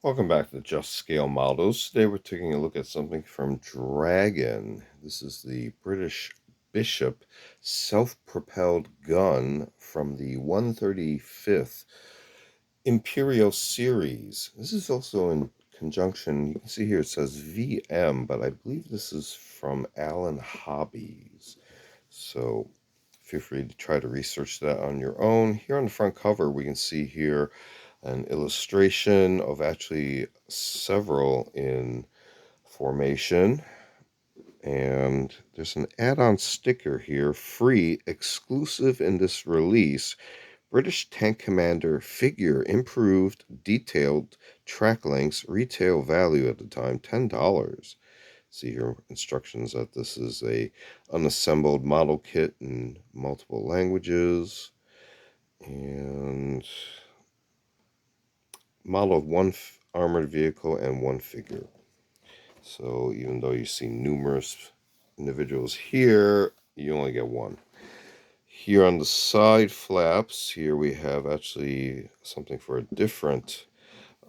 Welcome back to Just Scale Models. Today we're taking a look at something from Dragon. This is the British Bishop self-propelled gun from the 135th Imperial series. This is also in conjunction, you can see here it says VM, but I believe this is from Allen Hobbies. So feel free to try to research that on your own. Here on the front cover, we can see here an illustration of actually several in formation. And there's an add-on sticker here, free, exclusive in this release. British Tank Commander figure, improved, detailed track lengths, retail value at the time, $10. See here instructions that this is a unassembled model kit in multiple languages, and model of one armored vehicle and one figure. So even though you see numerous individuals here, you only get one. Here on the side flaps, here we have actually something for different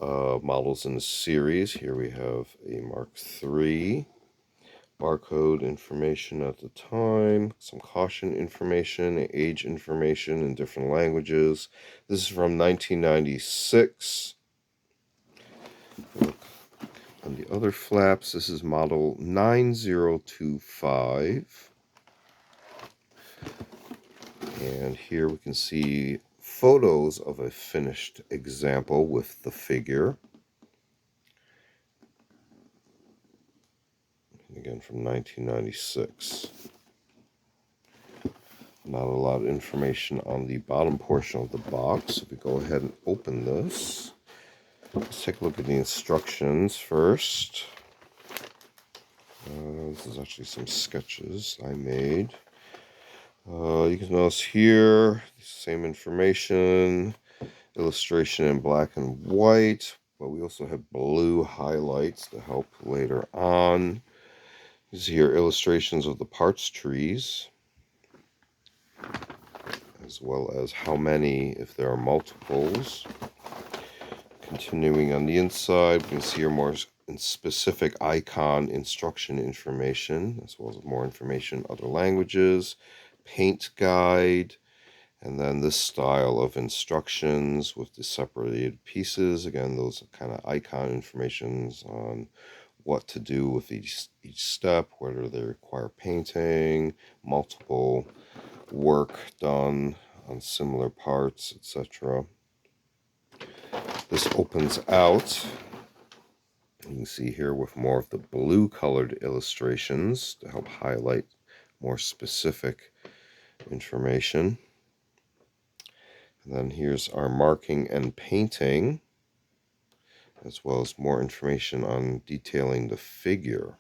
models in the series. Here we have a Mark III, barcode information at the time, some caution information, age information in different languages. This is from 1996. On the other flaps, this is model 9025. And here we can see photos of a finished example with the figure. Again, from 1996. Not a lot of information on the bottom portion of the box. If we go ahead and open this, let's take a look at the instructions first. This is actually some sketches I made. You can notice here, same information, illustration in black and white, but we also have blue highlights to help later on. You see here illustrations of the parts trees, as well as how many, if there are multiples. Continuing on the inside, we can see here more specific icon instruction information, as well as more information in other languages, paint guide, and then this style of instructions with the separated pieces. Again, those kind of icon informations on what to do with each step, whether they require painting, multiple work done on similar parts, etc. This opens out. You can see here with more of the blue colored illustrations to help highlight more specific information. And then here's our marking and painting, as well as more information on detailing the figure.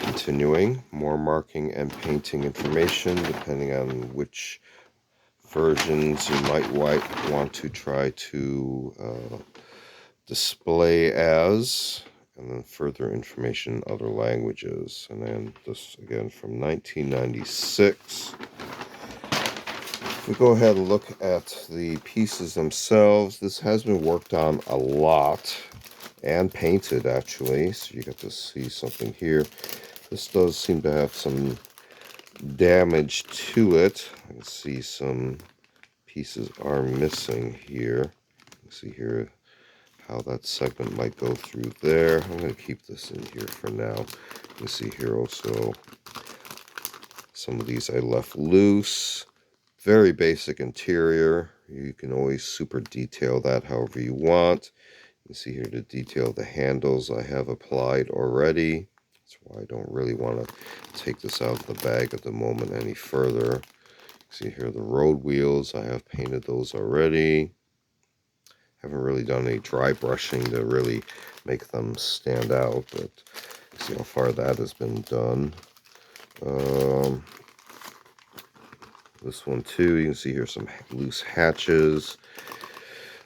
Continuing, more marking and painting information depending on which versions you might want to try to display as, and then further information in other languages. And then this again from 1996. If we go ahead and look at the pieces themselves, this has been worked on a lot and painted actually, so you get to see something here. This does seem to have some damage to it. I can see some pieces are missing here. You can see here how that segment might go through there. I'm going to keep this in here for now. You can see here also some of these I left loose. Very basic interior. You can always super detail that however you want. You can see here the detail of the handles I have applied already. That's why I don't really want to take this out of the bag at the moment any further. See here the road wheels, I have painted those already. Haven't really done any dry brushing to really make them stand out, but see how far that has been done. This one too, you can see here some loose hatches.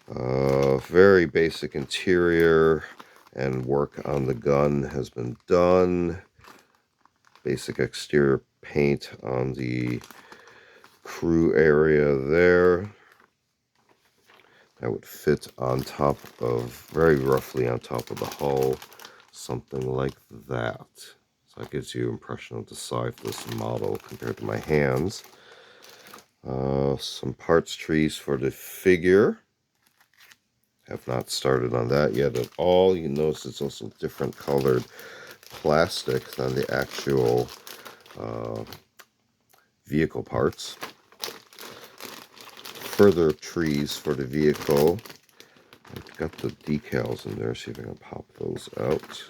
Very basic interior, and work on the gun has been done. Basic exterior paint on the crew area there. that would fit on top of, very roughly on top of the hull, something like that. So that gives you an impression of the size of this model compared to my hands. Some parts trees for the figure. Have not started on that yet at all. You notice it's also different colored plastic than the actual vehicle parts. Further trees for the vehicle. I've got the decals in there, see if I can pop those out.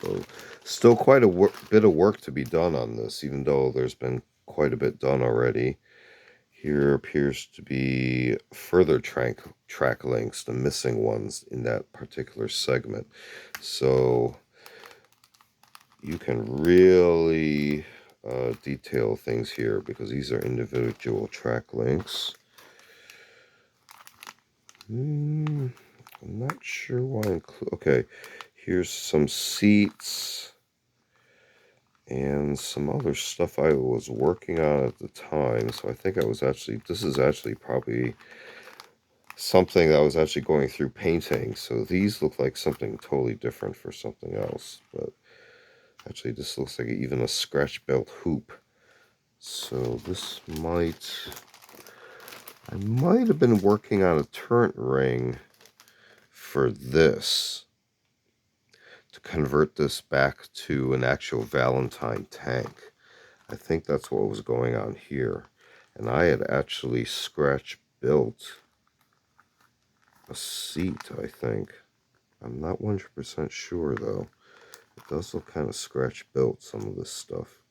So still quite a bit of work to be done on this, even though there's been quite a bit done already. Here appears to be further track links, the missing ones in that particular segment. So you can really detail things here because these are individual track links. I'm not sure why include. Okay, here's some seats and some other stuff I was working on at the time. So I think this is actually probably something that I was actually going through painting. So these look like something totally different for something else. But actually this looks like even a scratch belt hoop. So this I might have been working on a turret ring for this, to convert this back to an actual Valentine tank. I think that's what was going on here. And I had actually scratch built a seat, I think. I'm not 100% sure though. It does look kind of scratch built, some of this stuff.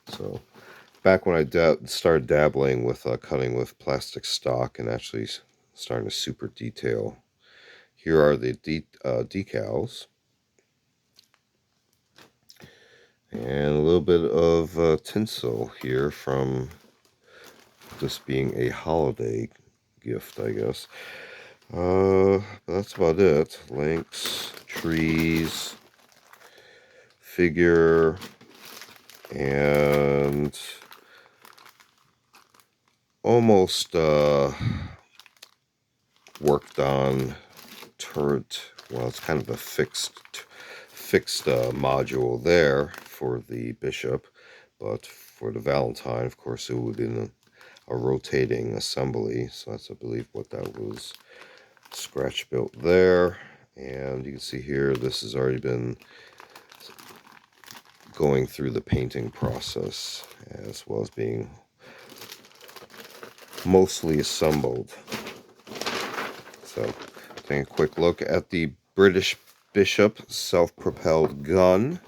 So back when I started dabbling with cutting with plastic stock and actually starting to super detail. Here are the decals. And a little bit of tinsel here from this being a holiday gift, I guess. That's about it. Links, trees, figure, and almost worked on turret. Well, it's kind of a fixed module there for the bishop, but for the Valentine, of course, it would be a rotating assembly. So that's, I believe, what that was. Scratch built there, and you can see here this has already been going through the painting process as well as being mostly assembled. So taking a quick look at the British Bishop self-propelled gun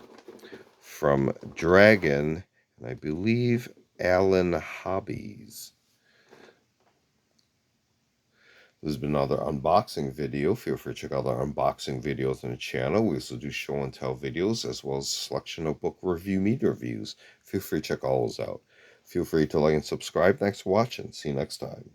from Dragon, and I believe Allen Hobbies. This has been another unboxing video. Feel free to check out our unboxing videos on the channel. We also do show and tell videos as well as a selection of book review media reviews. Feel free to check all those out. Feel free to like and subscribe. Thanks for watching. See you next time.